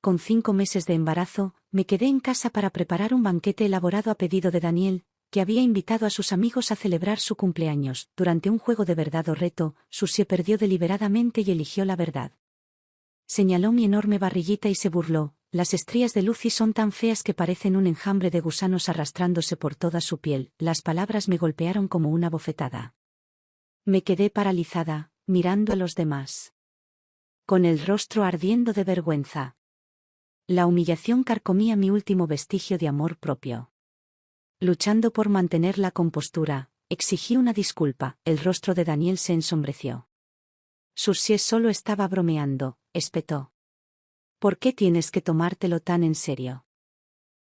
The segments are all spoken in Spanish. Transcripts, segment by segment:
con 5 meses de embarazo, me quedé en casa para preparar un banquete elaborado a pedido de Daniel, que había invitado a sus amigos a celebrar su cumpleaños. Durante un juego de verdad o reto, Susie perdió deliberadamente y eligió la verdad. Señaló mi enorme barriguita y se burló. Las estrías de Lucy son tan feas que parecen un enjambre de gusanos arrastrándose por toda su piel. Las palabras me golpearon como una bofetada. Me quedé paralizada, mirando a los demás, con el rostro ardiendo de vergüenza. La humillación carcomía mi último vestigio de amor propio. Luchando por mantener la compostura, exigí una disculpa. El rostro de Daniel se ensombreció. Susie solo estaba bromeando, espetó. ¿Por qué tienes que tomártelo tan en serio?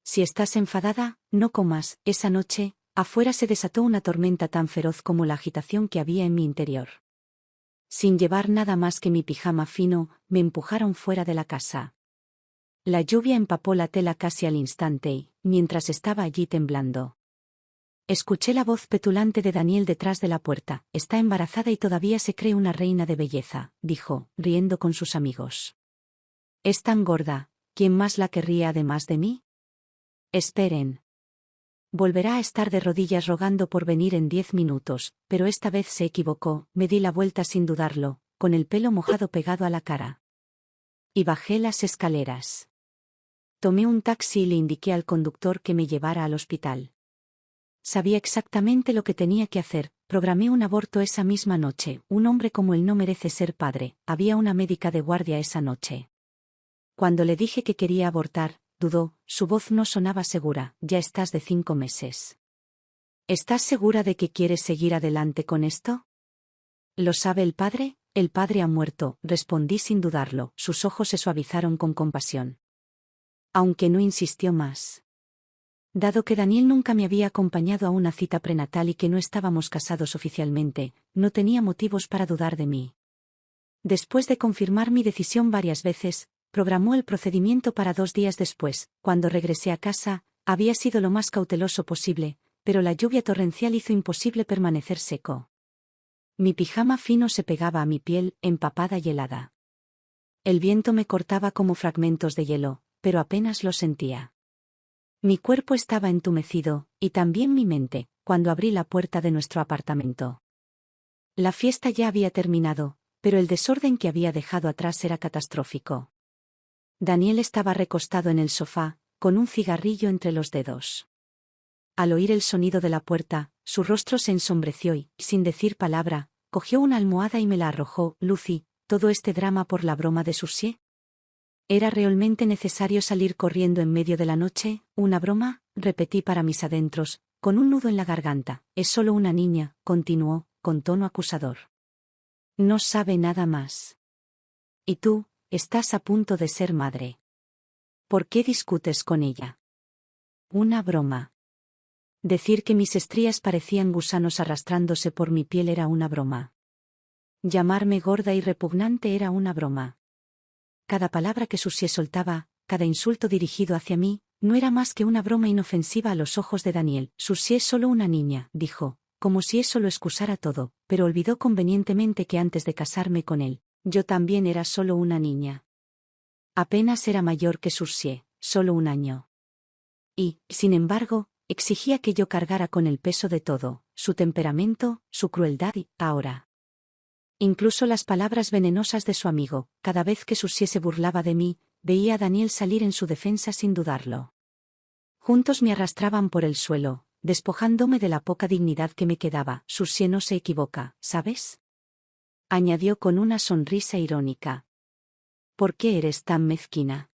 Si estás enfadada, no comas. Esa noche, afuera se desató una tormenta tan feroz como la agitación que había en mi interior. Sin llevar nada más que mi pijama fino, me empujaron fuera de la casa. La lluvia empapó la tela casi al instante y, mientras estaba allí temblando, escuché la voz petulante de Daniel detrás de la puerta. Está embarazada y todavía se cree una reina de belleza, dijo, riendo con sus amigos. Es tan gorda, ¿quién más la querría además de mí? Esperen. Volverá a estar de rodillas rogando por venir en 10 minutos, pero esta vez se equivocó. Me di la vuelta sin dudarlo, con el pelo mojado pegado a la cara. Y bajé las escaleras. Tomé un taxi y le indiqué al conductor que me llevara al hospital. Sabía exactamente lo que tenía que hacer. Programé un aborto esa misma noche. Un hombre como él no merece ser padre. Había una médica de guardia esa noche. Cuando le dije que quería abortar, dudó, su voz no sonaba segura. Ya estás de 5 meses. ¿Estás segura de que quieres seguir adelante con esto? ¿Lo sabe el padre? El padre ha muerto, respondí sin dudarlo. Sus ojos se suavizaron con compasión. Aunque no insistió más. Dado que Daniel nunca me había acompañado a una cita prenatal y que no estábamos casados oficialmente, no tenía motivos para dudar de mí. Después de confirmar mi decisión varias veces, programó el procedimiento para 2 días después. Cuando regresé a casa, había sido lo más cauteloso posible, pero la lluvia torrencial hizo imposible permanecer seco. Mi pijama fino se pegaba a mi piel, empapada y helada. El viento me cortaba como fragmentos de hielo, pero apenas lo sentía. Mi cuerpo estaba entumecido, y también mi mente, cuando abrí la puerta de nuestro apartamento. La fiesta ya había terminado, pero el desorden que había dejado atrás era catastrófico. Daniel estaba recostado en el sofá, con un cigarrillo entre los dedos. Al oír el sonido de la puerta, su rostro se ensombreció y, sin decir palabra, cogió una almohada y me la arrojó. Lucy, ¿todo este drama por la broma de Susie? ¿Era realmente necesario salir corriendo en medio de la noche? ¿Una broma? Repetí para mis adentros, con un nudo en la garganta. Es solo una niña, continuó, con tono acusador. No sabe nada más. ¿Y tú, estás a punto de ser madre? ¿Por qué discutes con ella? Una broma. Decir que mis estrías parecían gusanos arrastrándose por mi piel era una broma. Llamarme gorda y repugnante era una broma. Cada palabra que Susie soltaba, cada insulto dirigido hacia mí, no era más que una broma inofensiva a los ojos de Daniel. Susie es solo una niña, dijo, como si eso lo excusara todo, pero olvidó convenientemente que antes de casarme con él, yo también era solo una niña. Apenas era mayor que Susie, solo 1 año. Y, sin embargo, exigía que yo cargara con el peso de todo, su temperamento, su crueldad y, ahora, incluso las palabras venenosas de su amigo. Cada vez que Susie se burlaba de mí, veía a Daniel salir en su defensa sin dudarlo. Juntos me arrastraban por el suelo, despojándome de la poca dignidad que me quedaba. Susie no se equivoca, ¿sabes? Añadió con una sonrisa irónica. ¿Por qué eres tan mezquina?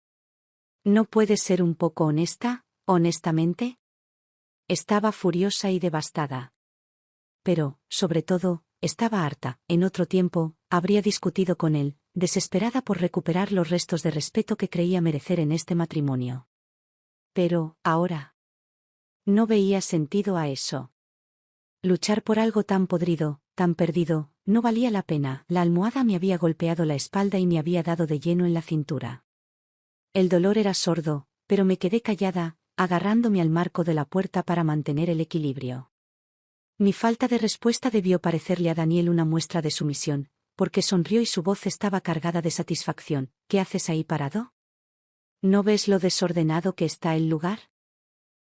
¿No puedes ser un poco honesta, honestamente? Estaba furiosa y devastada. Pero, sobre todo, estaba harta. En otro tiempo, habría discutido con él, desesperada por recuperar los restos de respeto que creía merecer en este matrimonio. Pero, ahora, no veía sentido a eso. Luchar por algo tan podrido, tan perdido, no valía la pena. La almohada me había golpeado la espalda y me había dado de lleno en la cintura. El dolor era sordo, pero me quedé callada, agarrándome al marco de la puerta para mantener el equilibrio. Mi falta de respuesta debió parecerle a Daniel una muestra de sumisión, porque sonrió y su voz estaba cargada de satisfacción. ¿Qué haces ahí parado? ¿No ves lo desordenado que está el lugar?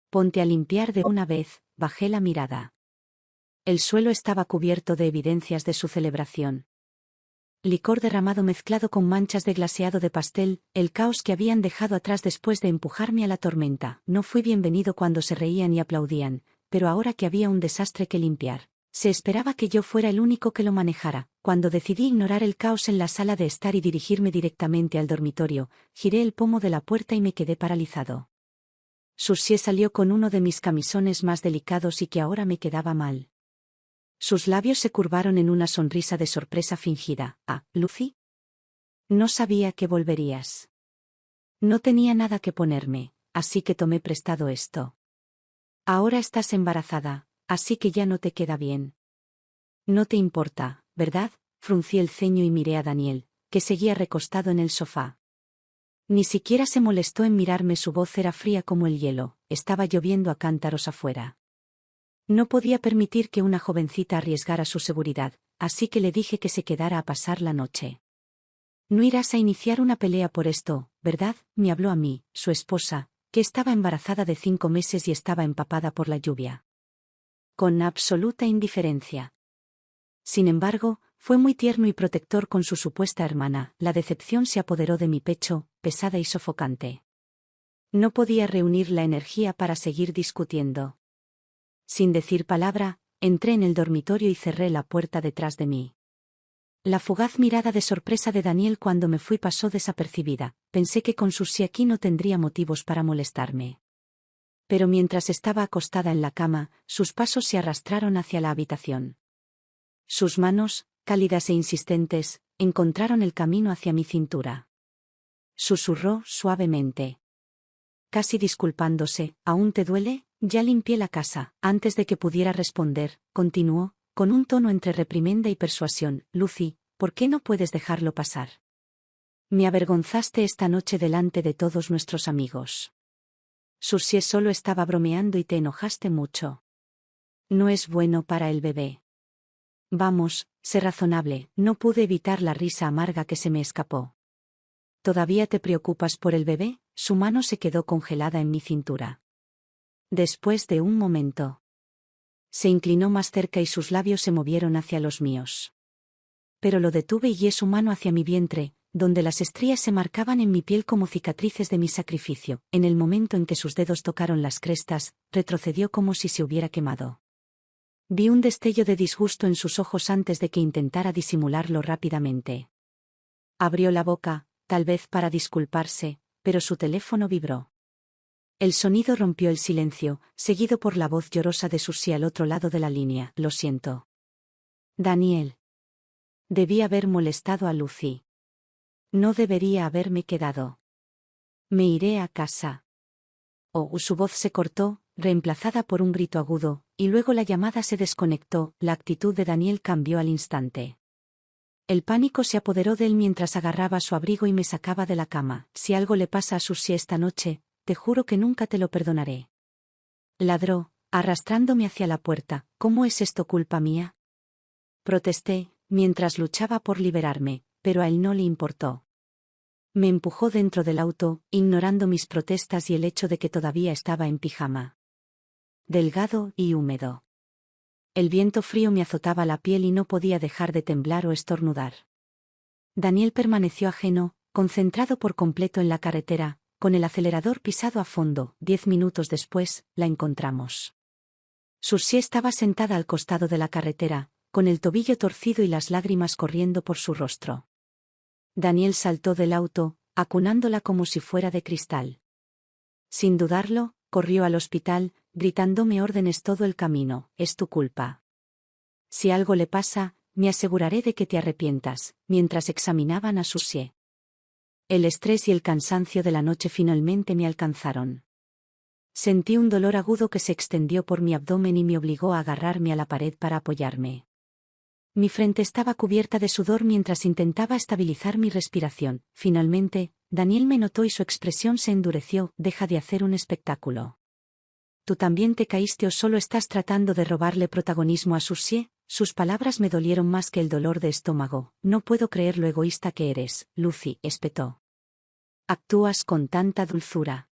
Ponte a limpiar de una vez. Bajé la mirada. El suelo estaba cubierto de evidencias de su celebración. Licor derramado mezclado con manchas de glaseado de pastel, el caos que habían dejado atrás después de empujarme a la tormenta. No fui bienvenido cuando se reían y aplaudían, pero ahora que había un desastre que limpiar, se esperaba que yo fuera el único que lo manejara. Cuando decidí ignorar el caos en la sala de estar y dirigirme directamente al dormitorio, giré el pomo de la puerta y me quedé paralizado. Susie salió con uno de mis camisones más delicados y que ahora me quedaba mal. Sus labios se curvaron en una sonrisa de sorpresa fingida. «Ah, Lucy. No sabía que volverías». No tenía nada que ponerme, así que tomé prestado esto. Ahora estás embarazada, así que ya no te queda bien. No te importa, ¿verdad? Fruncí el ceño y miré a Daniel, que seguía recostado en el sofá. Ni siquiera se molestó en mirarme, su voz era fría como el hielo, estaba lloviendo a cántaros afuera. No podía permitir que una jovencita arriesgara su seguridad, así que le dije que se quedara a pasar la noche. No irás a iniciar una pelea por esto, ¿verdad? Me habló a mí, su esposa, que estaba embarazada de 5 meses y estaba empapada por la lluvia. Con absoluta indiferencia. Sin embargo, fue muy tierno y protector con su supuesta hermana. La decepción se apoderó de mi pecho, pesada y sofocante. No podía reunir la energía para seguir discutiendo. Sin decir palabra, entré en el dormitorio y cerré la puerta detrás de mí. La fugaz mirada de sorpresa de Daniel cuando me fui pasó desapercibida. Pensé que con Susie aquí no tendría motivos para molestarme. Pero mientras estaba acostada en la cama, sus pasos se arrastraron hacia la habitación. Sus manos, cálidas e insistentes, encontraron el camino hacia mi cintura. Susurró suavemente. Casi disculpándose, ¿aún te duele? Ya limpié la casa. Antes de que pudiera responder, continuó, con un tono entre reprimenda y persuasión. Lucy, ¿por qué no puedes dejarlo pasar? Me avergonzaste esta noche delante de todos nuestros amigos. Susie solo estaba bromeando y te enojaste mucho. No es bueno para el bebé. Vamos, sé razonable. No pude evitar la risa amarga que se me escapó. ¿Todavía te preocupas por el bebé? Su mano se quedó congelada en mi cintura. Después de un momento, se inclinó más cerca y sus labios se movieron hacia los míos. Pero lo detuve y guié su mano hacia mi vientre, donde las estrías se marcaban en mi piel como cicatrices de mi sacrificio. En el momento en que sus dedos tocaron las crestas, retrocedió como si se hubiera quemado. Vi un destello de disgusto en sus ojos antes de que intentara disimularlo rápidamente. Abrió la boca, tal vez para disculparse, pero su teléfono vibró. El sonido rompió el silencio, seguido por la voz llorosa de Susie al otro lado de la línea. Lo siento. Daniel. Debí haber molestado a Lucy. No debería haberme quedado. Me iré a casa. Oh, su voz se cortó, reemplazada por un grito agudo, y luego la llamada se desconectó. La actitud de Daniel cambió al instante. El pánico se apoderó de él mientras agarraba su abrigo y me sacaba de la cama. Si algo le pasa a Susie esta noche, te juro que nunca te lo perdonaré. Ladró, arrastrándome hacia la puerta. ¿Cómo es esto culpa mía? Protesté, mientras luchaba por liberarme, pero a él no le importó. Me empujó dentro del auto, ignorando mis protestas y el hecho de que todavía estaba en pijama. Delgado y húmedo. El viento frío me azotaba la piel y no podía dejar de temblar o estornudar. Daniel permaneció ajeno, concentrado por completo en la carretera, con el acelerador pisado a fondo. 10 minutos después, la encontramos. Susie estaba sentada al costado de la carretera, con el tobillo torcido y las lágrimas corriendo por su rostro. Daniel saltó del auto, acunándola como si fuera de cristal. Sin dudarlo, corrió al hospital, gritándome órdenes todo el camino. Es tu culpa. Si algo le pasa, me aseguraré de que te arrepientas. Mientras examinaban a Susie. El estrés y el cansancio de la noche finalmente me alcanzaron. Sentí un dolor agudo que se extendió por mi abdomen y me obligó a agarrarme a la pared para apoyarme. Mi frente estaba cubierta de sudor mientras intentaba estabilizar mi respiración. Finalmente, Daniel me notó y su expresión se endureció. Deja de hacer un espectáculo. ¿Tú también te caíste o solo estás tratando de robarle protagonismo a Susie? Sus palabras me dolieron más que el dolor de estómago. No puedo creer lo egoísta que eres, Lucy, espetó. Actúas con tanta dulzura.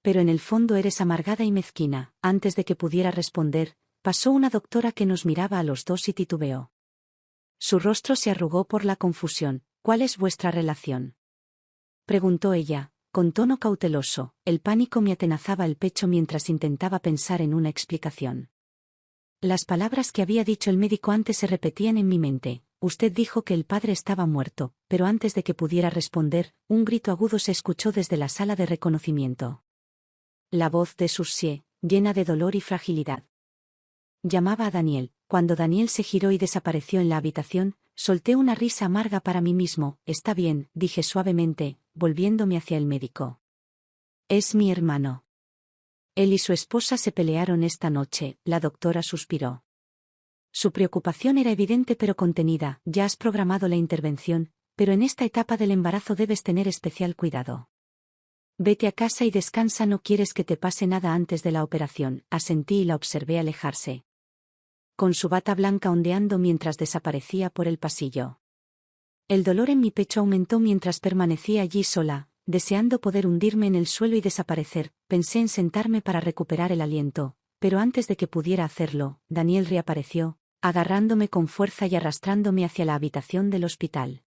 Pero en el fondo eres amargada y mezquina. Antes de que pudiera responder, pasó una doctora que nos miraba a los dos y titubeó. Su rostro se arrugó por la confusión. ¿Cuál es vuestra relación?, preguntó ella, con tono cauteloso. El pánico me atenazaba el pecho mientras intentaba pensar en una explicación. Las palabras que había dicho el médico antes se repetían en mi mente. Usted dijo que el padre estaba muerto, pero antes de que pudiera responder, un grito agudo se escuchó desde la sala de reconocimiento. La voz de Susie, llena de dolor y fragilidad. Llamaba a Daniel. Cuando Daniel se giró y desapareció en la habitación, solté una risa amarga para mí mismo. Está bien, dije suavemente, volviéndome hacia el médico. Es mi hermano. Él y su esposa se pelearon esta noche, la doctora suspiró. Su preocupación era evidente pero contenida. Ya has programado la intervención, pero en esta etapa del embarazo debes tener especial cuidado. Vete a casa y descansa, no quieres que te pase nada antes de la operación. Asentí y la observé alejarse, con su bata blanca ondeando mientras desaparecía por el pasillo. El dolor en mi pecho aumentó mientras permanecía allí sola, deseando poder hundirme en el suelo y desaparecer. Pensé en sentarme para recuperar el aliento, pero antes de que pudiera hacerlo, Daniel reapareció, agarrándome con fuerza y arrastrándome hacia la habitación del hospital.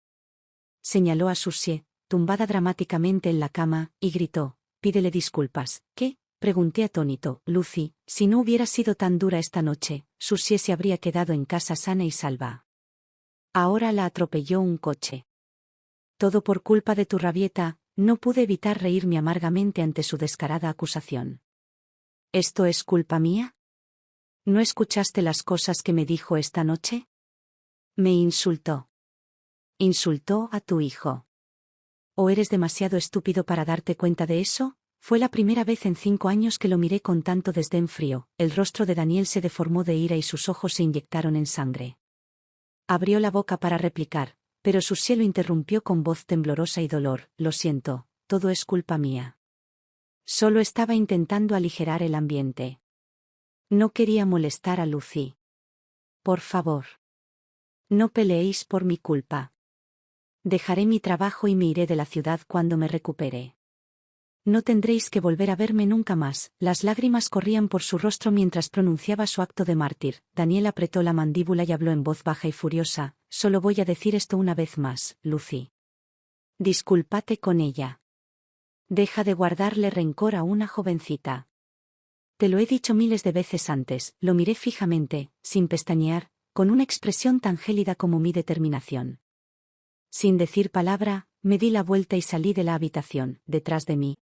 Señaló a Susie, tumbada dramáticamente en la cama, y gritó: «Pídele disculpas». «¿Qué?», pregunté atónito. «Lucy, si no hubiera sido tan dura esta noche, Susie se habría quedado en casa sana y salva. Ahora la atropelló un coche. Todo por culpa de tu rabieta». No pude evitar reírme amargamente ante su descarada acusación. ¿Esto es culpa mía? ¿No escuchaste las cosas que me dijo esta noche? Me insultó. Insultó a tu hijo. ¿O eres demasiado estúpido para darte cuenta de eso? Fue la primera vez en 5 años que lo miré con tanto desdén frío. El rostro de Daniel se deformó de ira y sus ojos se inyectaron en sangre. Abrió la boca para replicar, pero Susie lo interrumpió con voz temblorosa y dolor. «Lo siento, todo es culpa mía. Solo estaba intentando aligerar el ambiente. No quería molestar a Lucy. Por favor. No peleéis por mi culpa. Dejaré mi trabajo y me iré de la ciudad cuando me recupere. No tendréis que volver a verme nunca más». Las lágrimas corrían por su rostro mientras pronunciaba su acto de mártir. Daniel apretó la mandíbula y habló en voz baja y furiosa: «Solo voy a decir esto una vez más, Lucy. Discúlpate con ella. Deja de guardarle rencor a una jovencita. Te lo he dicho miles de veces antes». Lo miré fijamente, sin pestañear, con una expresión tan gélida como mi determinación. Sin decir palabra, me di la vuelta y salí de la habitación. Detrás de mí,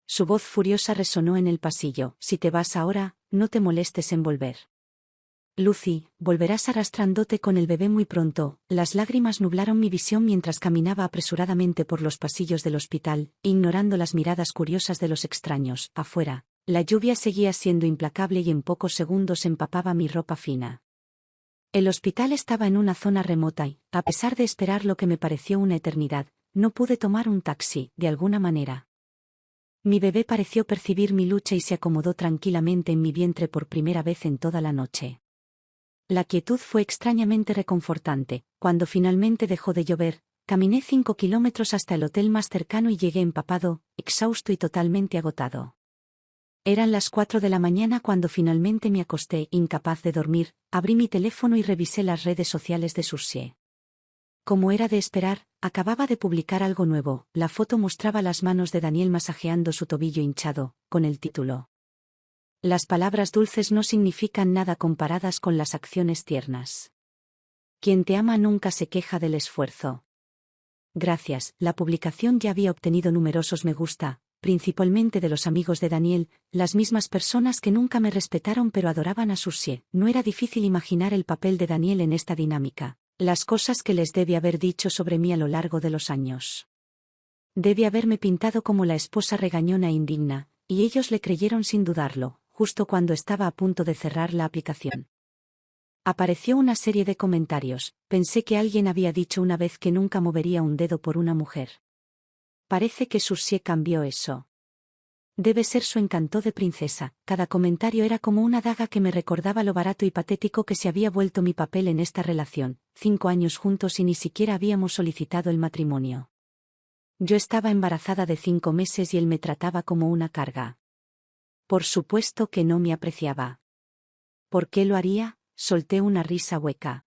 su voz furiosa resonó en el pasillo: «Si te vas ahora, no te molestes en volver. Lucy, volverás arrastrándote con el bebé muy pronto». Las lágrimas nublaron mi visión mientras caminaba apresuradamente por los pasillos del hospital, ignorando las miradas curiosas de los extraños. Afuera, la lluvia seguía siendo implacable y en pocos segundos empapaba mi ropa fina. El hospital estaba en una zona remota y, a pesar de esperar lo que me pareció una eternidad, no pude tomar un taxi. De alguna manera, mi bebé pareció percibir mi lucha y se acomodó tranquilamente en mi vientre por primera vez en toda la noche. La quietud fue extrañamente reconfortante. Cuando finalmente dejó de llover, caminé 5 kilómetros hasta el hotel más cercano y llegué empapado, exhausto y totalmente agotado. Eran las 4 de la mañana cuando finalmente me acosté. Incapaz de dormir, abrí mi teléfono y revisé las redes sociales de Susie. Como era de esperar, acababa de publicar algo nuevo. La foto mostraba las manos de Daniel masajeando su tobillo hinchado, con el título: «Las palabras dulces no significan nada comparadas con las acciones tiernas. Quien te ama nunca se queja del esfuerzo». Gracias. La publicación ya había obtenido numerosos me gusta, principalmente de los amigos de Daniel, las mismas personas que nunca me respetaron pero adoraban a Susie. No era difícil imaginar el papel de Daniel en esta dinámica. Las cosas que les debe haber dicho sobre mí a lo largo de los años. Debe haberme pintado como la esposa regañona e indigna, y ellos le creyeron sin dudarlo, justo cuando estaba a punto de cerrar la aplicación. Apareció una serie de comentarios. Pensé que alguien había dicho una vez que nunca movería un dedo por una mujer. Parece que Susie cambió eso. Debe ser su encanto de princesa. Cada comentario era como una daga que me recordaba lo barato y patético que se había vuelto mi papel en esta relación. 5 años juntos y ni siquiera habíamos solicitado el matrimonio. Yo estaba embarazada de 5 meses y él me trataba como una carga. Por supuesto que no me apreciaba. ¿Por qué lo haría? Solté una risa hueca.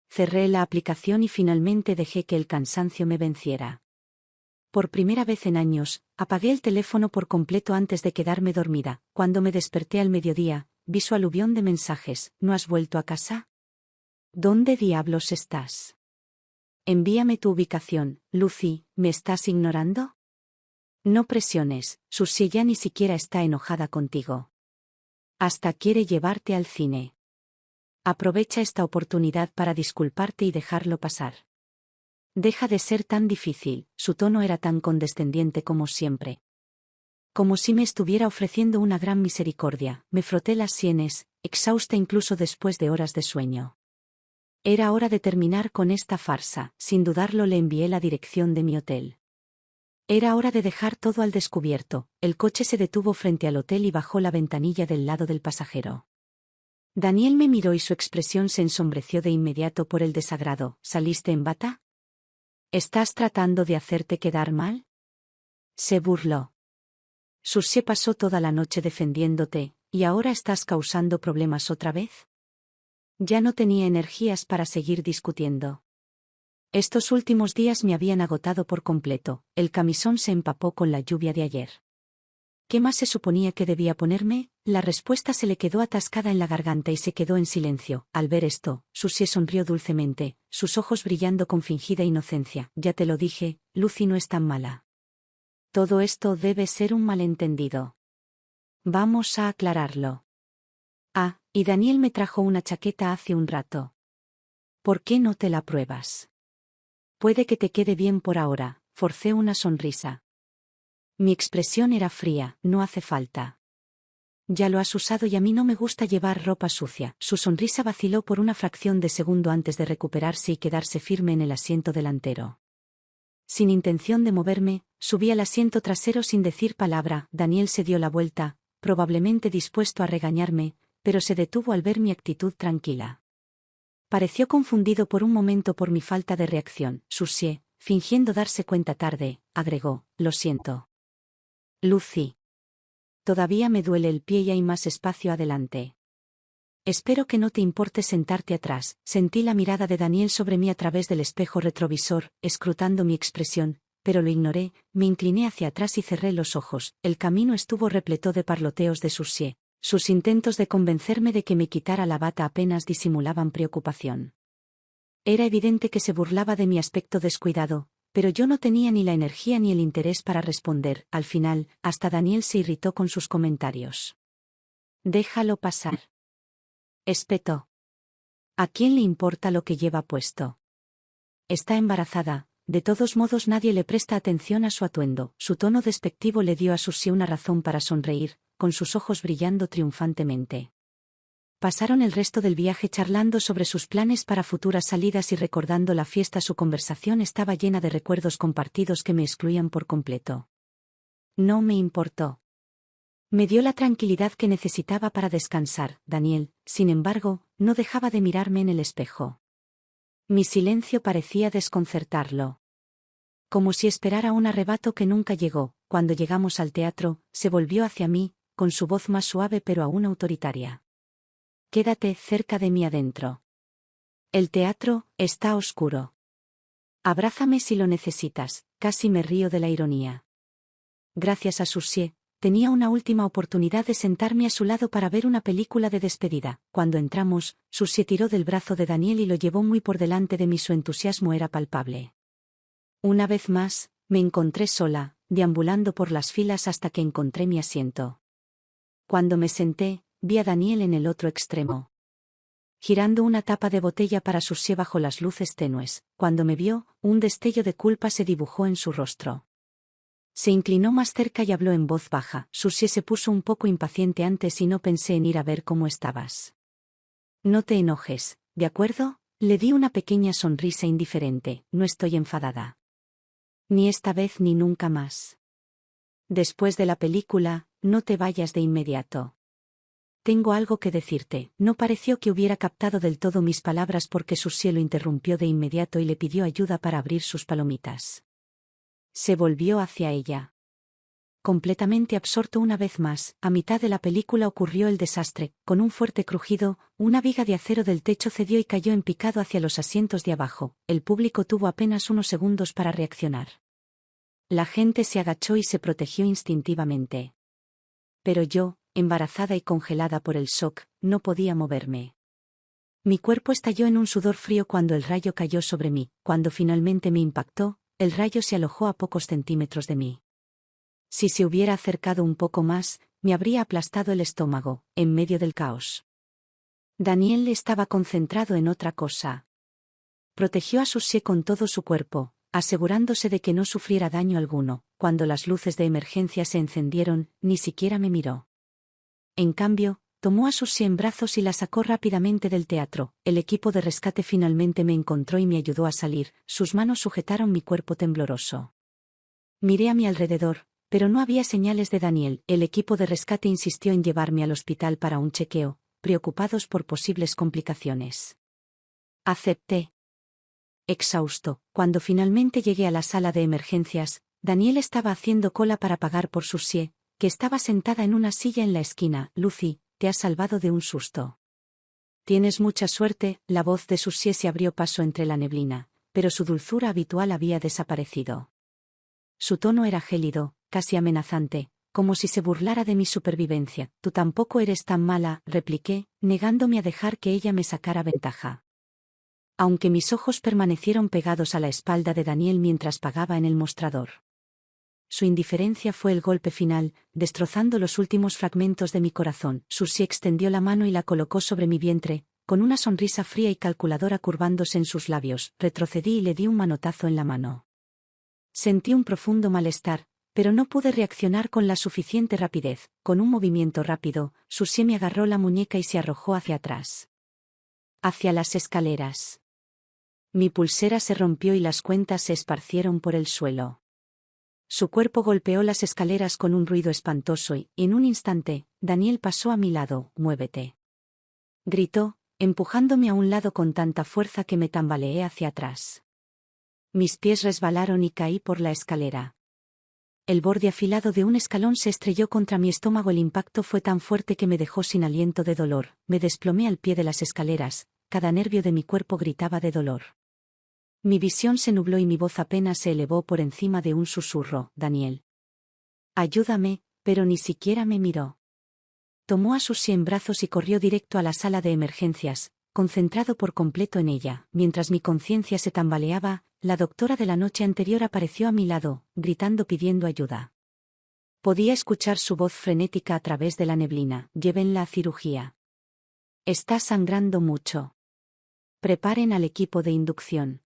Cerré la aplicación y finalmente dejé que el cansancio me venciera. Por primera vez en años, apagué el teléfono por completo antes de quedarme dormida. Cuando me desperté al mediodía, vi su aluvión de mensajes. ¿No has vuelto a casa? ¿Dónde diablos estás? Envíame tu ubicación, Lucy, ¿me estás ignorando? No presiones, Susie ya ni siquiera está enojada contigo. Hasta quiere llevarte al cine. Aprovecha esta oportunidad para disculparte y dejarlo pasar. Deja de ser tan difícil, su tono era tan condescendiente como siempre. Como si me estuviera ofreciendo una gran misericordia, me froté las sienes, exhausta incluso después de horas de sueño. Era hora de terminar con esta farsa, sin dudarlo le envié la dirección de mi hotel. Era hora de dejar todo al descubierto. El coche se detuvo frente al hotel y bajó la ventanilla del lado del pasajero. Daniel me miró y su expresión se ensombreció de inmediato por el desagrado. ¿Saliste en bata? ¿Estás tratando de hacerte quedar mal? Se burló. Susie pasó toda la noche defendiéndote, ¿y ahora estás causando problemas otra vez? Ya no tenía energías para seguir discutiendo. Estos últimos días me habían agotado por completo, el camisón se empapó con la lluvia de ayer. ¿Qué más se suponía que debía ponerme? La respuesta se le quedó atascada en la garganta y se quedó en silencio. Al ver esto, Susie sonrió dulcemente, sus ojos brillando con fingida inocencia. Ya te lo dije, Lucy no es tan mala. Todo esto debe ser un malentendido. Vamos a aclararlo. Ah, y Daniel me trajo una chaqueta hace un rato. ¿Por qué no te la pruebas? Puede que te quede bien por ahora, forcé una sonrisa. Mi expresión era fría, no hace falta. Ya lo has usado y a mí no me gusta llevar ropa sucia. Su sonrisa vaciló por una fracción de segundo antes de recuperarse y quedarse firme en el asiento delantero. Sin intención de moverme, subí al asiento trasero sin decir palabra. Daniel se dio la vuelta, probablemente dispuesto a regañarme, pero se detuvo al ver mi actitud tranquila. Pareció confundido por un momento por mi falta de reacción. Susie, fingiendo darse cuenta tarde, agregó, lo siento. Lucy. Todavía me duele el pie y hay más espacio adelante. Espero que no te importe sentarte atrás. Sentí la mirada de Daniel sobre mí a través del espejo retrovisor, escrutando mi expresión, pero lo ignoré, me incliné hacia atrás y cerré los ojos. El camino estuvo repleto de parloteos de Susie. Sus intentos de convencerme de que me quitara la bata apenas disimulaban preocupación. Era evidente que se burlaba de mi aspecto descuidado, pero yo no tenía ni la energía ni el interés para responder. Al final, hasta Daniel se irritó con sus comentarios. Déjalo pasar. Espetó. ¿A quién le importa lo que lleva puesto? Está embarazada, de todos modos nadie le presta atención a su atuendo. Su tono despectivo le dio a Susie una razón para sonreír, con sus ojos brillando triunfantemente. Pasaron el resto del viaje charlando sobre sus planes para futuras salidas y recordando la fiesta. Su conversación estaba llena de recuerdos compartidos que me excluían por completo. No me importó. Me dio la tranquilidad que necesitaba para descansar. Daniel, sin embargo, no dejaba de mirarme en el espejo. Mi silencio parecía desconcertarlo. Como si esperara un arrebato que nunca llegó. Cuando llegamos al teatro, se volvió hacia mí, con su voz más suave pero aún autoritaria. Quédate cerca de mí adentro. El teatro está oscuro. Abrázame si lo necesitas. Casi me río de la ironía. Gracias a Susie, tenía una última oportunidad de sentarme a su lado para ver una película de despedida. Cuando entramos, Susie tiró del brazo de Daniel y lo llevó muy por delante de mí. Su entusiasmo era palpable. Una vez más, me encontré sola, deambulando por las filas hasta que encontré mi asiento. Cuando me senté, vi a Daniel en el otro extremo, girando una tapa de botella para Susie bajo las luces tenues. Cuando me vio, un destello de culpa se dibujó en su rostro. Se inclinó más cerca y habló en voz baja. Susie se puso un poco impaciente antes y no pensé en ir a ver cómo estabas. No te enojes, ¿de acuerdo? Le di una pequeña sonrisa indiferente. No estoy enfadada. Ni esta vez ni nunca más. Después de la película, no te vayas de inmediato. Tengo algo que decirte. No pareció que hubiera captado del todo mis palabras porque Susie lo interrumpió de inmediato y le pidió ayuda para abrir sus palomitas. Se volvió hacia ella. Completamente absorto una vez más, a mitad de la película ocurrió el desastre. Con un fuerte crujido, una viga de acero del techo cedió y cayó en picado hacia los asientos de abajo. El público tuvo apenas unos segundos para reaccionar. La gente se agachó y se protegió instintivamente. Pero yo, embarazada y congelada por el shock, no podía moverme. Mi cuerpo estalló en un sudor frío cuando el rayo cayó sobre mí. Cuando finalmente me impactó, el rayo se alojó a pocos centímetros de mí. Si se hubiera acercado un poco más, me habría aplastado el estómago, en medio del caos. Daniel estaba concentrado en otra cosa. Protegió a Susie con todo su cuerpo, asegurándose de que no sufriera daño alguno. Cuando las luces de emergencia se encendieron, ni siquiera me miró. En cambio, tomó a Susie en brazos y la sacó rápidamente del teatro. El equipo de rescate finalmente me encontró y me ayudó a salir. Sus manos sujetaron mi cuerpo tembloroso. Miré a mi alrededor, pero no había señales de Daniel. El equipo de rescate insistió en llevarme al hospital para un chequeo, preocupados por posibles complicaciones. Acepté. Exhausto, cuando finalmente llegué a la sala de emergencias, Daniel estaba haciendo cola para pagar por Susie, que estaba sentada en una silla en la esquina. Lucy, te has salvado de un susto. Tienes mucha suerte. La voz de Susie se abrió paso entre la neblina, pero su dulzura habitual había desaparecido. Su tono era gélido, casi amenazante, como si se burlara de mi supervivencia. Tú tampoco eres tan mala, repliqué, negándome a dejar que ella me sacara ventaja. Aunque mis ojos permanecieron pegados a la espalda de Daniel mientras pagaba en el mostrador. Su indiferencia fue el golpe final, destrozando los últimos fragmentos de mi corazón. Susie extendió la mano y la colocó sobre mi vientre, con una sonrisa fría y calculadora curvándose en sus labios. Retrocedí y le di un manotazo en la mano. Sentí un profundo malestar, pero no pude reaccionar con la suficiente rapidez. Con un movimiento rápido, Susie me agarró la muñeca y se arrojó hacia atrás. Hacia las escaleras. Mi pulsera se rompió y las cuentas se esparcieron por el suelo. Su cuerpo golpeó las escaleras con un ruido espantoso y, en un instante, Daniel pasó a mi lado. Muévete. Gritó, empujándome a un lado con tanta fuerza que me tambaleé hacia atrás. Mis pies resbalaron y caí por la escalera. El borde afilado de un escalón se estrelló contra mi estómago. El impacto fue tan fuerte que me dejó sin aliento de dolor. Me desplomé al pie de las escaleras, cada nervio de mi cuerpo gritaba de dolor. Mi visión se nubló y mi voz apenas se elevó por encima de un susurro. Daniel. Ayúdame, pero ni siquiera me miró. Tomó a Susie en brazos y corrió directo a la sala de emergencias, concentrado por completo en ella. Mientras mi conciencia se tambaleaba, la doctora de la noche anterior apareció a mi lado, gritando pidiendo ayuda. Podía escuchar su voz frenética a través de la neblina. Llévenla a cirugía. Está sangrando mucho. Preparen al equipo de inducción.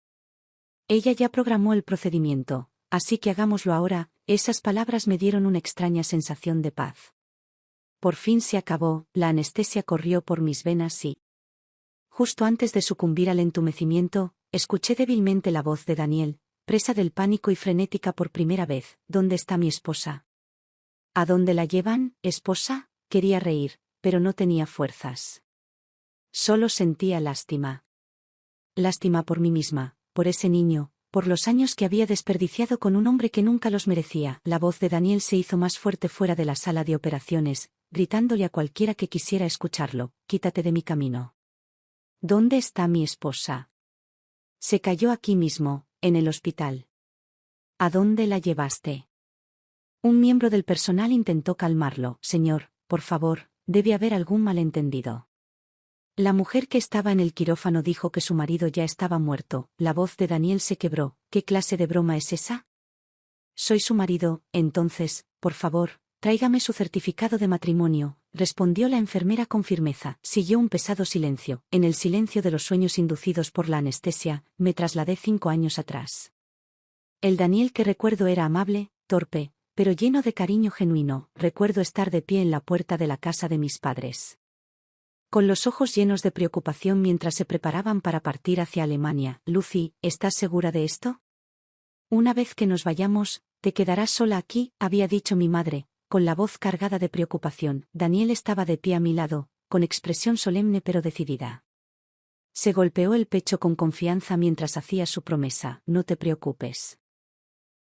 Ella ya programó el procedimiento, así que hagámoslo ahora. Esas palabras me dieron una extraña sensación de paz. Por fin se acabó, la anestesia corrió por mis venas y... Justo antes de sucumbir al entumecimiento, escuché débilmente la voz de Daniel, presa del pánico y frenética por primera vez. ¿Dónde está mi esposa? ¿A dónde la llevan, esposa? Quería reír, pero no tenía fuerzas. Solo sentía lástima. Lástima por mí misma, por ese niño, por los años que había desperdiciado con un hombre que nunca los merecía. La voz de Daniel se hizo más fuerte fuera de la sala de operaciones, gritándole a cualquiera que quisiera escucharlo: quítate de mi camino. ¿Dónde está mi esposa? Se cayó aquí mismo, en el hospital. ¿A dónde la llevaste? Un miembro del personal intentó calmarlo. Señor, por favor, debe haber algún malentendido. La mujer que estaba en el quirófano dijo que su marido ya estaba muerto. La voz de Daniel se quebró. ¿Qué clase de broma es esa? Soy su marido. Entonces, por favor, tráigame su certificado de matrimonio, respondió la enfermera con firmeza. Siguió un pesado silencio. En el silencio de los sueños inducidos por la anestesia, me trasladé 5 años atrás. El Daniel que recuerdo era amable, torpe, pero lleno de cariño genuino. Recuerdo estar de pie en la puerta de la casa de mis padres, con los ojos llenos de preocupación mientras se preparaban para partir hacia Alemania. Lucy, ¿estás segura de esto? Una vez que nos vayamos, te quedarás sola aquí, había dicho mi madre, con la voz cargada de preocupación. Daniel estaba de pie a mi lado, con expresión solemne pero decidida. Se golpeó el pecho con confianza mientras hacía su promesa. No te preocupes.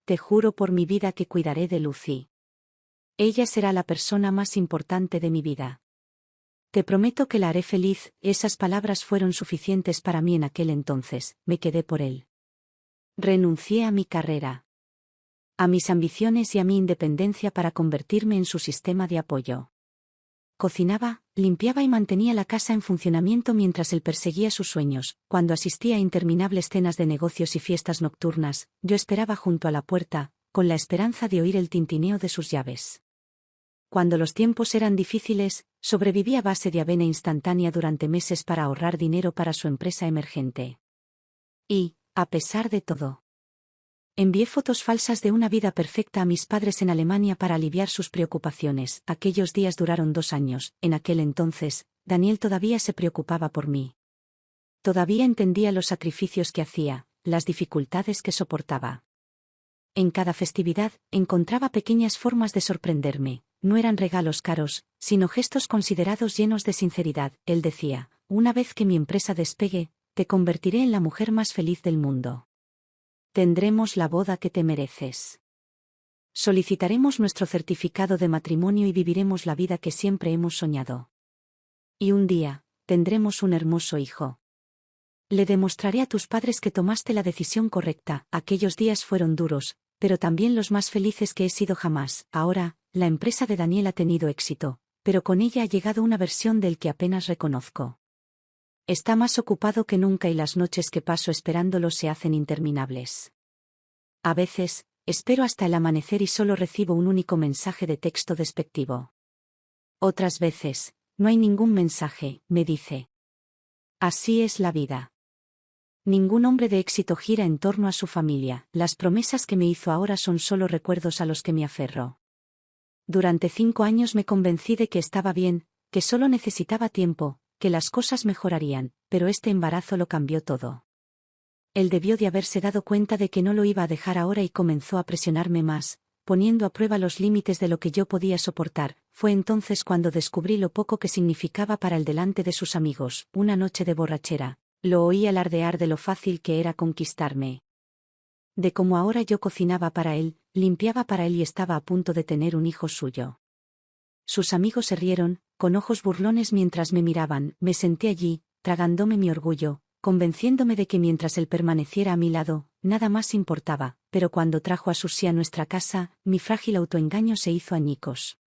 Te juro por mi vida que cuidaré de Lucy. Ella será la persona más importante de mi vida. Te prometo que la haré feliz. Esas palabras fueron suficientes para mí en aquel entonces. Me quedé por él. Renuncié a mi carrera, a mis ambiciones y a mi independencia para convertirme en su sistema de apoyo. Cocinaba, limpiaba y mantenía la casa en funcionamiento mientras él perseguía sus sueños. Cuando asistía a interminables cenas de negocios y fiestas nocturnas, yo esperaba junto a la puerta, con la esperanza de oír el tintineo de sus llaves. Cuando los tiempos eran difíciles, sobreviví a base de avena instantánea durante meses para ahorrar dinero para su empresa emergente. Y, a pesar de todo, envié fotos falsas de una vida perfecta a mis padres en Alemania para aliviar sus preocupaciones. Aquellos días duraron 2 años. En aquel entonces, Daniel todavía se preocupaba por mí. Todavía entendía los sacrificios que hacía, las dificultades que soportaba. En cada festividad, encontraba pequeñas formas de sorprenderme. No eran regalos caros, sino gestos considerados llenos de sinceridad. Él decía: una vez que mi empresa despegue, te convertiré en la mujer más feliz del mundo. Tendremos la boda que te mereces. Solicitaremos nuestro certificado de matrimonio y viviremos la vida que siempre hemos soñado. Y un día, tendremos un hermoso hijo. Le demostraré a tus padres que tomaste la decisión correcta. Aquellos días fueron duros, pero también los más felices que he sido jamás. Ahora, la empresa de Daniel ha tenido éxito, pero con ella ha llegado una versión del que apenas reconozco. Está más ocupado que nunca y las noches que paso esperándolo se hacen interminables. A veces, espero hasta el amanecer y solo recibo un único mensaje de texto despectivo. Otras veces, no hay ningún mensaje, me dice. Así es la vida. Ningún hombre de éxito gira en torno a su familia. Las promesas que me hizo ahora son solo recuerdos a los que me aferro. Durante 5 años me convencí de que estaba bien, que solo necesitaba tiempo, que las cosas mejorarían, pero este embarazo lo cambió todo. Él debió de haberse dado cuenta de que no lo iba a dejar ahora y comenzó a presionarme más, poniendo a prueba los límites de lo que yo podía soportar. Fue entonces cuando descubrí lo poco que significaba para él delante de sus amigos. Una noche de borrachera, lo oí alardear de lo fácil que era conquistarme. De cómo ahora yo cocinaba para él, limpiaba para él y estaba a punto de tener un hijo suyo. Sus amigos se rieron, con ojos burlones mientras me miraban. Me senté allí, tragándome mi orgullo, convenciéndome de que mientras él permaneciera a mi lado, nada más importaba, pero cuando trajo a Susie a nuestra casa, mi frágil autoengaño se hizo añicos.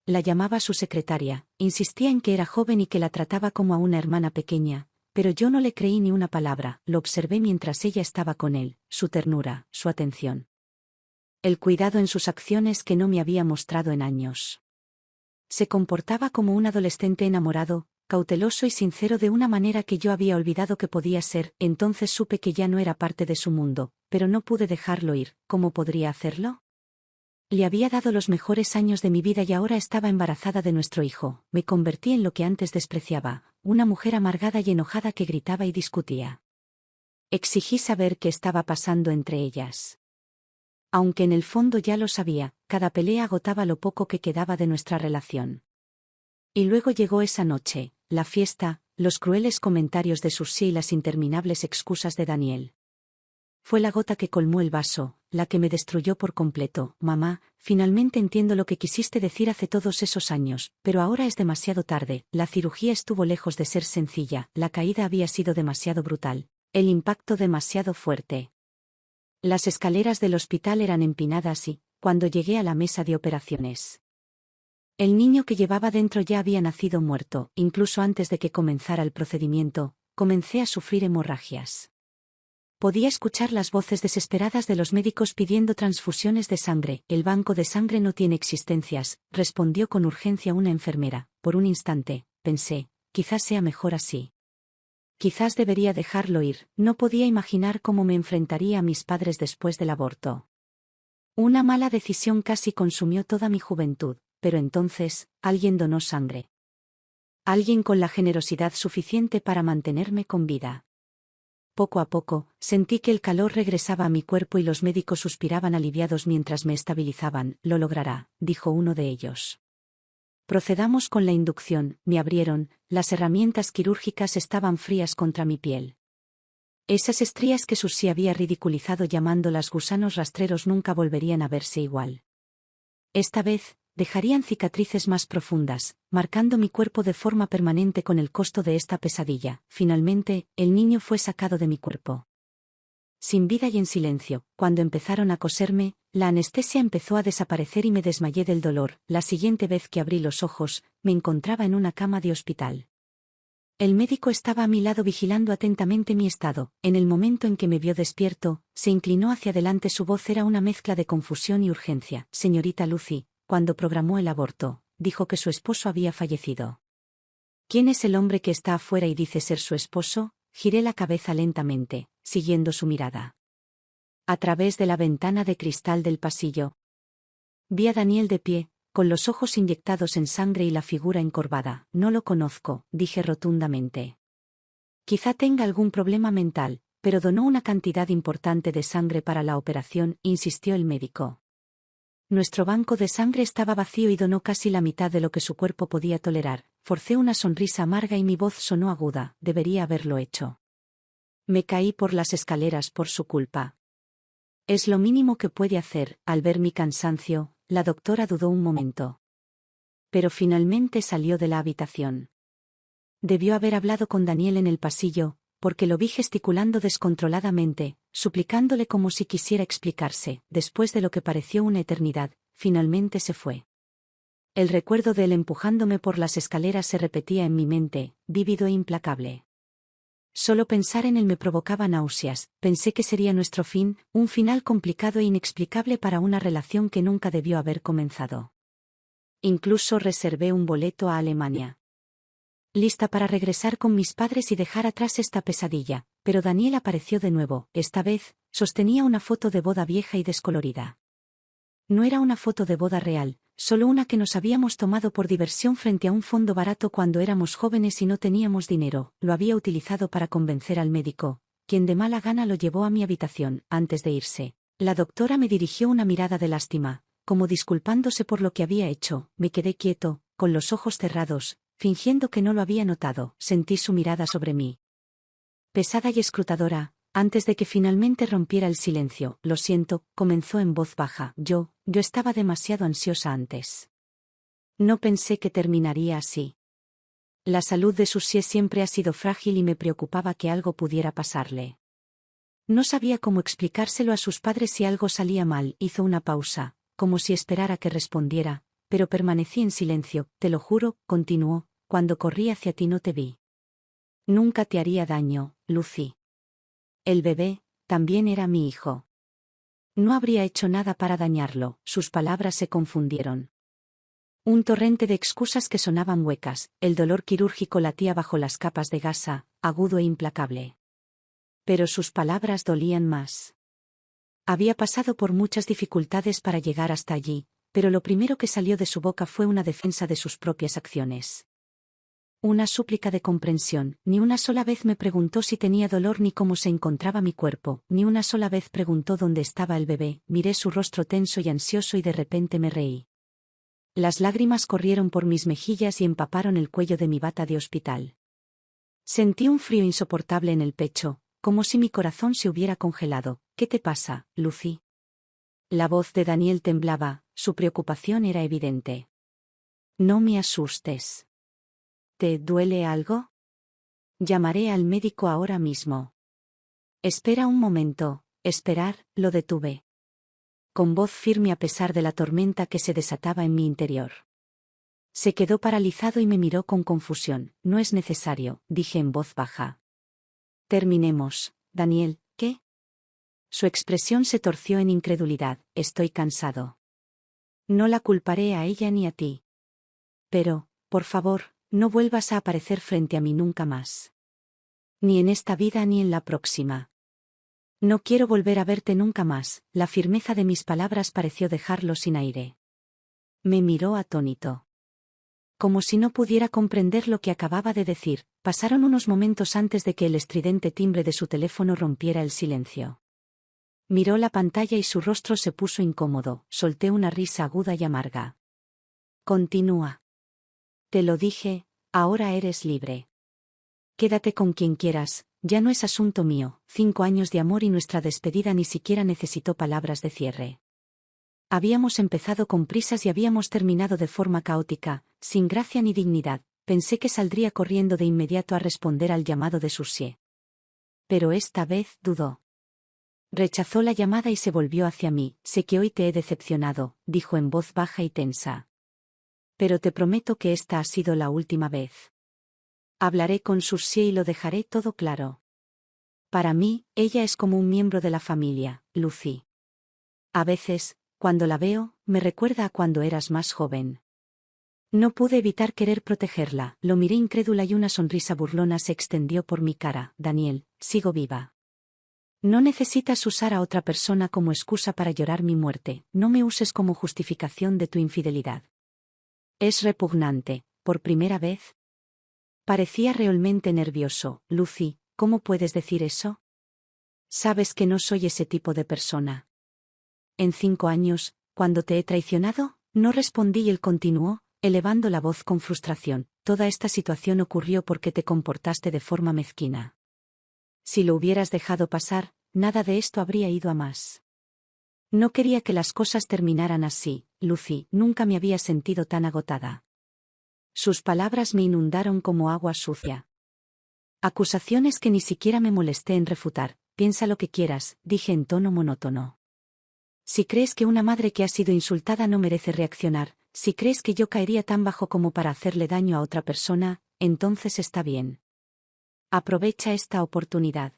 La llamaba su secretaria, insistía en que era joven y que la trataba como a una hermana pequeña, pero yo no le creí ni una palabra. Lo observé mientras ella estaba con él, su ternura, su atención. El cuidado en sus acciones que no me había mostrado en años. Se comportaba como un adolescente enamorado, cauteloso y sincero de una manera que yo había olvidado que podía ser. Entonces supe que ya no era parte de su mundo, pero no pude dejarlo ir. ¿Cómo podría hacerlo? Le había dado los mejores años de mi vida y ahora estaba embarazada de nuestro hijo. Me convertí en lo que antes despreciaba, una mujer amargada y enojada que gritaba y discutía. Exigí saber qué estaba pasando entre ellas. Aunque en el fondo ya lo sabía, cada pelea agotaba lo poco que quedaba de nuestra relación. Y luego llegó esa noche, la fiesta, los crueles comentarios de Susie y las interminables excusas de Daniel. Fue la gota que colmó el vaso, la que me destruyó por completo. Mamá, finalmente entiendo lo que quisiste decir hace todos esos años, pero ahora es demasiado tarde. La cirugía estuvo lejos de ser sencilla, la caída había sido demasiado brutal, el impacto demasiado fuerte. Las escaleras del hospital eran empinadas y, cuando llegué a la mesa de operaciones, el niño que llevaba dentro ya había nacido muerto. Incluso antes de que comenzara el procedimiento, comencé a sufrir hemorragias. Podía escuchar las voces desesperadas de los médicos pidiendo transfusiones de sangre. El banco de sangre no tiene existencias, respondió con urgencia una enfermera. Por un instante, pensé, quizás sea mejor así. Quizás debería dejarlo ir. No podía imaginar cómo me enfrentaría a mis padres después del aborto. Una mala decisión casi consumió toda mi juventud, pero entonces, alguien donó sangre. Alguien con la generosidad suficiente para mantenerme con vida. Poco a poco, sentí que el calor regresaba a mi cuerpo y los médicos suspiraban aliviados mientras me estabilizaban. Lo logrará, dijo uno de ellos. Procedamos con la inducción. Me abrieron, las herramientas quirúrgicas estaban frías contra mi piel. Esas estrías que Susie había ridiculizado llamándolas gusanos rastreros nunca volverían a verse igual. Esta vez, dejarían cicatrices más profundas, marcando mi cuerpo de forma permanente con el costo de esta pesadilla. Finalmente, el niño fue sacado de mi cuerpo. Sin vida y en silencio, cuando empezaron a coserme, la anestesia empezó a desaparecer y me desmayé del dolor. La siguiente vez que abrí los ojos, me encontraba en una cama de hospital. El médico estaba a mi lado vigilando atentamente mi estado. En el momento en que me vio despierto, se inclinó hacia adelante. Su voz era una mezcla de confusión y urgencia. Señorita Lucy, cuando programó el aborto, dijo que su esposo había fallecido. ¿Quién es el hombre que está afuera y dice ser su esposo? Giré la cabeza lentamente, siguiendo su mirada. A través de la ventana de cristal del pasillo, vi a Daniel de pie, con los ojos inyectados en sangre y la figura encorvada. No lo conozco, dije rotundamente. Quizá tenga algún problema mental, pero donó una cantidad importante de sangre para la operación, insistió el médico. Nuestro banco de sangre estaba vacío y donó casi la mitad de lo que su cuerpo podía tolerar. Forcé una sonrisa amarga y mi voz sonó aguda. Debería haberlo hecho. Me caí por las escaleras por su culpa. Es lo mínimo que puede hacer. Al ver mi cansancio, la doctora dudó un momento. Pero finalmente salió de la habitación. Debió haber hablado con Daniel en el pasillo, porque lo vi gesticulando descontroladamente, suplicándole como si quisiera explicarse. Después de lo que pareció una eternidad, finalmente se fue. El recuerdo de él empujándome por las escaleras se repetía en mi mente, vívido e implacable. Solo pensar en él me provocaba náuseas. Pensé que sería nuestro fin, un final complicado e inexplicable para una relación que nunca debió haber comenzado. Incluso reservé un boleto a Alemania. Lista para regresar con mis padres y dejar atrás esta pesadilla, pero Daniel apareció de nuevo. Esta vez, sostenía una foto de boda vieja y descolorida. No era una foto de boda real, solo una que nos habíamos tomado por diversión frente a un fondo barato cuando éramos jóvenes y no teníamos dinero. Lo había utilizado para convencer al médico, quien de mala gana lo llevó a mi habitación. Antes de irse, la doctora me dirigió una mirada de lástima, como disculpándose por lo que había hecho. Me quedé quieto, con los ojos cerrados, fingiendo que no lo había notado. Sentí su mirada sobre mí. Pesada y escrutadora, antes de que finalmente rompiera el silencio. Lo siento, comenzó en voz baja. Yo estaba demasiado ansiosa antes. No pensé que terminaría así. La salud de Susie siempre ha sido frágil y me preocupaba que algo pudiera pasarle. No sabía cómo explicárselo a sus padres si algo salía mal. Hizo una pausa, como si esperara que respondiera, pero permanecí en silencio. Te lo juro, continuó, cuando corrí hacia ti no te vi. Nunca te haría daño, Lucy. El bebé, también era mi hijo. No habría hecho nada para dañarlo. Sus palabras se confundieron. Un torrente de excusas que sonaban huecas. El dolor quirúrgico latía bajo las capas de gasa, agudo e implacable. Pero sus palabras dolían más. Había pasado por muchas dificultades para llegar hasta allí, pero lo primero que salió de su boca fue una defensa de sus propias acciones. Una súplica de comprensión. Ni una sola vez me preguntó si tenía dolor ni cómo se encontraba mi cuerpo. Ni una sola vez preguntó dónde estaba el bebé. Miré su rostro tenso y ansioso y de repente me reí. Las lágrimas corrieron por mis mejillas y empaparon el cuello de mi bata de hospital. Sentí un frío insoportable en el pecho, como si mi corazón se hubiera congelado. ¿Qué te pasa, Lucy? La voz de Daniel temblaba, su preocupación era evidente. No me asustes. ¿Te duele algo? Llamaré al médico ahora mismo. Espera un momento. Esperar, lo detuve. Con voz firme a pesar de la tormenta que se desataba en mi interior. Se quedó paralizado y me miró con confusión. No es necesario, dije en voz baja. Terminemos, Daniel, ¿qué? Su expresión se torció en incredulidad. Estoy cansado. No la culparé a ella ni a ti. Pero, por favor, no vuelvas a aparecer frente a mí nunca más. Ni en esta vida ni en la próxima. No quiero volver a verte nunca más. La firmeza de mis palabras pareció dejarlo sin aire. Me miró atónito. Como si no pudiera comprender lo que acababa de decir. Pasaron unos momentos antes de que el estridente timbre de su teléfono rompiera el silencio. Miró la pantalla y su rostro se puso incómodo. Solté una risa aguda y amarga. Continúa. Te lo dije, ahora eres libre. Quédate con quien quieras, ya no es asunto mío. 5 años de amor y nuestra despedida ni siquiera necesitó palabras de cierre. Habíamos empezado con prisas y habíamos terminado de forma caótica, sin gracia ni dignidad. Pensé que saldría corriendo de inmediato a responder al llamado de Susie. Pero esta vez dudó. Rechazó la llamada y se volvió hacia mí. Sé que hoy te he decepcionado, dijo en voz baja y tensa. Pero te prometo que esta ha sido la última vez. Hablaré con Susie y lo dejaré todo claro. Para mí, ella es como un miembro de la familia, Lucy. A veces, cuando la veo, me recuerda a cuando eras más joven. No pude evitar querer protegerla, lo miré incrédula y una sonrisa burlona se extendió por mi cara. Daniel, sigo viva. No necesitas usar a otra persona como excusa para llorar mi muerte, no me uses como justificación de tu infidelidad. Es repugnante, por primera vez. Parecía realmente nervioso. Lucy, ¿cómo puedes decir eso? Sabes que no soy ese tipo de persona. En 5 años, cuando te he traicionado, no respondí y él continuó, elevando la voz con frustración. Toda esta situación ocurrió porque te comportaste de forma mezquina. Si lo hubieras dejado pasar, nada de esto habría ido a más. No quería que las cosas terminaran así, Lucy, nunca me había sentido tan agotada. Sus palabras me inundaron como agua sucia. Acusaciones que ni siquiera me molesté en refutar. Piensa lo que quieras, dije en tono monótono. Si crees que una madre que ha sido insultada no merece reaccionar, si crees que yo caería tan bajo como para hacerle daño a otra persona, entonces está bien. Aprovecha esta oportunidad.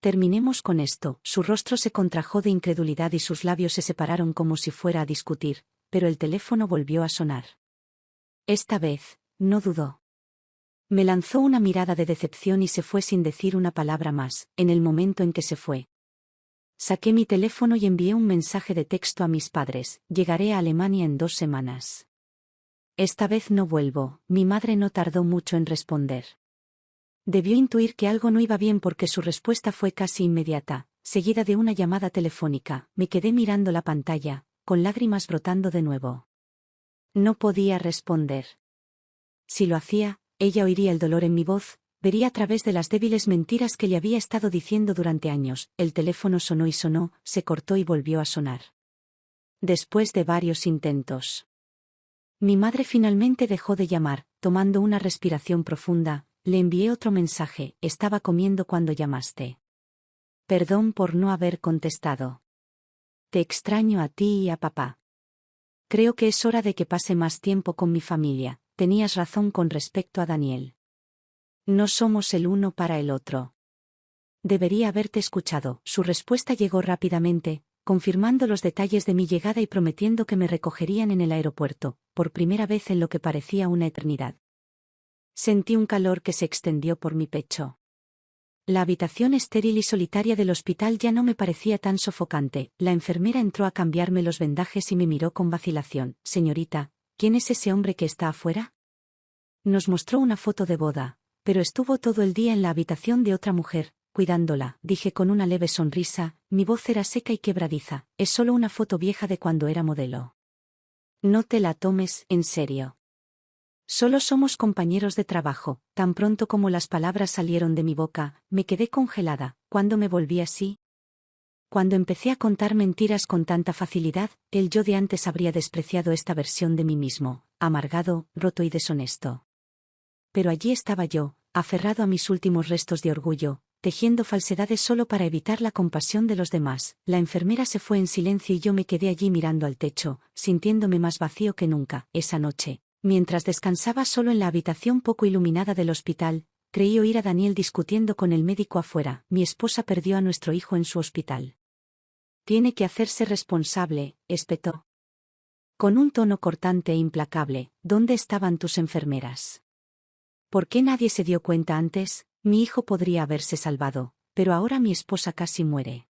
Terminemos con esto. Su rostro se contrajo de incredulidad y sus labios se separaron como si fuera a discutir, pero el teléfono volvió a sonar. Esta vez, no dudó. Me lanzó una mirada de decepción y se fue sin decir una palabra más. En el momento en que se fue, saqué mi teléfono y envié un mensaje de texto a mis padres. Llegaré a Alemania en 2 semanas. Esta vez no vuelvo. Mi madre no tardó mucho en responder. Debió intuir que algo no iba bien porque su respuesta fue casi inmediata, seguida de una llamada telefónica. Me quedé mirando la pantalla, con lágrimas brotando de nuevo. No podía responder. Si lo hacía, ella oiría el dolor en mi voz, vería a través de las débiles mentiras que le había estado diciendo durante años. El teléfono sonó y sonó, se cortó y volvió a sonar. Después de varios intentos, mi madre finalmente dejó de llamar. Tomando una respiración profunda, le envié otro mensaje. Estaba comiendo cuando llamaste. Perdón por no haber contestado. Te extraño a ti y a papá. Creo que es hora de que pase más tiempo con mi familia. Tenías razón con respecto a Daniel. No somos el uno para el otro. Debería haberte escuchado. Su respuesta llegó rápidamente, confirmando los detalles de mi llegada y prometiendo que me recogerían en el aeropuerto, por primera vez en lo que parecía una eternidad. Sentí un calor que se extendió por mi pecho. La habitación estéril y solitaria del hospital ya no me parecía tan sofocante. La enfermera entró a cambiarme los vendajes y me miró con vacilación. Señorita, ¿quién es ese hombre que está afuera? Nos mostró una foto de boda, pero estuvo todo el día en la habitación de otra mujer, cuidándola, dije con una leve sonrisa. Mi voz era seca y quebradiza. Es solo una foto vieja de cuando era modelo. No te la tomes en serio. Solo somos compañeros de trabajo. Tan pronto como las palabras salieron de mi boca, me quedé congelada. ¿Cuándo me volví así? Cuando empecé a contar mentiras con tanta facilidad, el yo de antes habría despreciado esta versión de mí mismo, amargado, roto y deshonesto. Pero allí estaba yo, aferrado a mis últimos restos de orgullo, tejiendo falsedades solo para evitar la compasión de los demás. La enfermera se fue en silencio y yo me quedé allí mirando al techo, sintiéndome más vacío que nunca. Esa noche, mientras descansaba solo en la habitación poco iluminada del hospital, creí oír a Daniel discutiendo con el médico afuera. Mi esposa perdió a nuestro hijo en su hospital. Tiene que hacerse responsable, espetó. Con un tono cortante e implacable. ¿Dónde estaban tus enfermeras? ¿Por qué nadie se dio cuenta antes? Mi hijo podría haberse salvado, pero ahora mi esposa casi muere.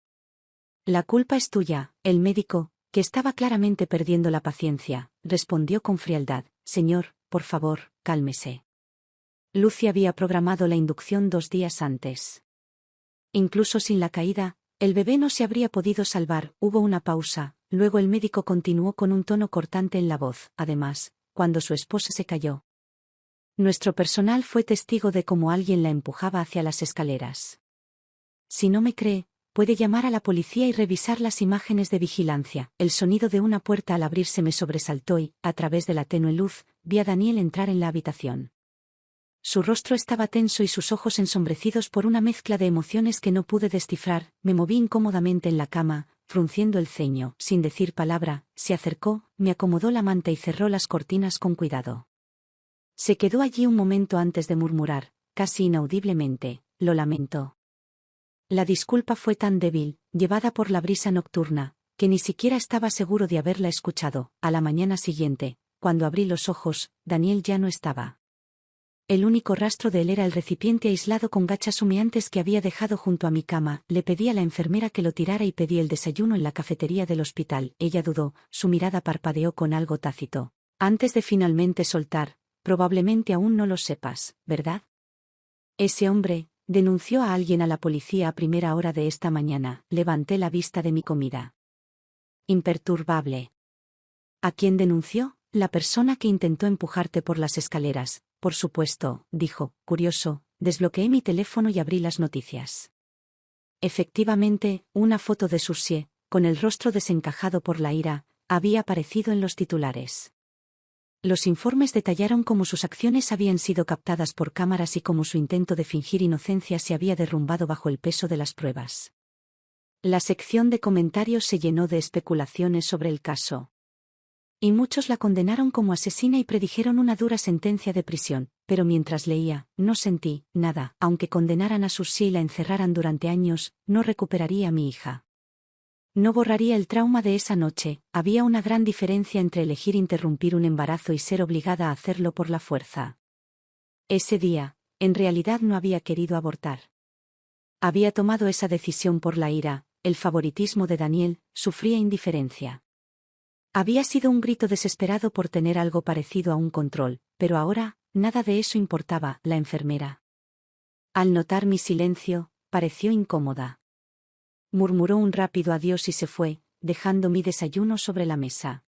La culpa es tuya. El médico, que estaba claramente perdiendo la paciencia, respondió con frialdad. Señor, por favor, cálmese. Lucy había programado la inducción 2 días antes. Incluso sin la caída, el bebé no se habría podido salvar. Hubo una pausa, luego el médico continuó con un tono cortante en la voz. Además, cuando su esposa se cayó, Nuestro personal fue testigo de cómo alguien la empujaba hacia las escaleras. Si no me cree, puede llamar a la policía y revisar las imágenes de vigilancia. El sonido de una puerta al abrirse me sobresaltó y, a través de la tenue luz, vi a Daniel entrar en la habitación. Su rostro estaba tenso y sus ojos ensombrecidos por una mezcla de emociones que no pude descifrar. Me moví incómodamente en la cama, frunciendo el ceño. Sin decir palabra, se acercó, me acomodó la manta y cerró las cortinas con cuidado. Se quedó allí un momento antes de murmurar, casi inaudiblemente: lo lamento. La disculpa fue tan débil, llevada por la brisa nocturna, que ni siquiera estaba seguro de haberla escuchado. A la mañana siguiente, cuando abrí los ojos, Daniel ya no estaba. El único rastro de él era el recipiente aislado con gachas humeantes que había dejado junto a mi cama. Le pedí a la enfermera que lo tirara y pedí el desayuno en la cafetería del hospital. Ella dudó, su mirada parpadeó con algo tácito. Antes de finalmente soltar: probablemente aún no lo sepas, ¿verdad? Ese hombre denunció a alguien a la policía a primera hora de esta mañana. Levanté la vista de mi comida. Imperturbable. ¿A quién denunció? La persona que intentó empujarte por las escaleras. Por supuesto, dijo, curioso. Desbloqueé mi teléfono y abrí las noticias. Efectivamente, una foto de Susie, con el rostro desencajado por la ira, había aparecido en los titulares. Los informes detallaron cómo sus acciones habían sido captadas por cámaras y cómo su intento de fingir inocencia se había derrumbado bajo el peso de las pruebas. La sección de comentarios se llenó de especulaciones sobre el caso. Y muchos la condenaron como asesina y predijeron una dura sentencia de prisión, pero mientras leía, no sentí nada. Aunque condenaran a Susie y la encerraran durante años, no recuperaría a mi hija. No borraría el trauma de esa noche. Había una gran diferencia entre elegir interrumpir un embarazo y ser obligada a hacerlo por la fuerza. Ese día, en realidad no había querido abortar. Había tomado esa decisión por la ira, el favoritismo de Daniel, su fría indiferencia. Había sido un grito desesperado por tener algo parecido a un control, pero ahora, nada de eso importaba. La enfermera, al notar mi silencio, pareció incómoda. Murmuró un rápido adiós y se fue, dejando mi desayuno sobre la mesa.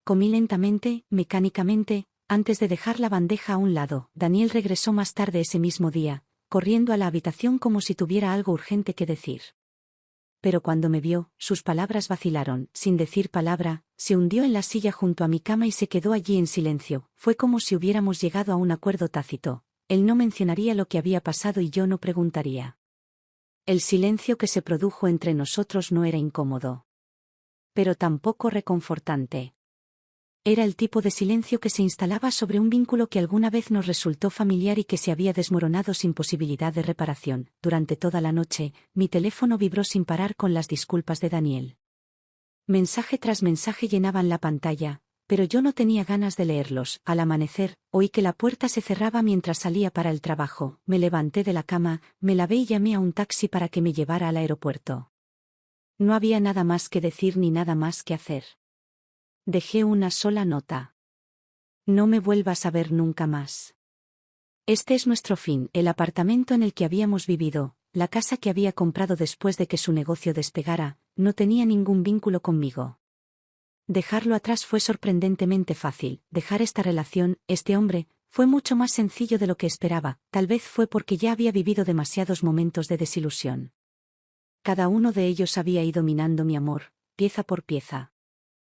Comí lentamente, mecánicamente, antes de dejar la bandeja a un lado. Daniel regresó más tarde ese mismo día, corriendo a la habitación como si tuviera algo urgente que decir. Pero cuando me vio, sus palabras vacilaron. Sin decir palabra, se hundió en la silla junto a mi cama y se quedó allí en silencio. Fue como si hubiéramos llegado a un acuerdo tácito. Él no mencionaría lo que había pasado y yo no preguntaría. El silencio que se produjo entre nosotros no era incómodo, pero tampoco reconfortante. Era el tipo de silencio que se instalaba sobre un vínculo que alguna vez nos resultó familiar y que se había desmoronado sin posibilidad de reparación. Durante toda la noche, mi teléfono vibró sin parar con las disculpas de Daniel. Mensaje tras mensaje llenaban la pantalla, pero yo no tenía ganas de leerlos. Al amanecer, oí que la puerta se cerraba mientras salía para el trabajo. Me levanté de la cama, me lavé y llamé a un taxi para que me llevara al aeropuerto. No había nada más que decir ni nada más que hacer. Dejé una sola nota. No me vuelvas a ver nunca más. Este es nuestro fin. El apartamento en el que habíamos vivido, la casa que había comprado después de que su negocio despegara, no tenía ningún vínculo conmigo. Dejarlo atrás fue sorprendentemente fácil. Dejar esta relación, este hombre, fue mucho más sencillo de lo que esperaba. Tal vez fue porque ya había vivido demasiados momentos de desilusión. Cada uno de ellos había ido minando mi amor, pieza por pieza.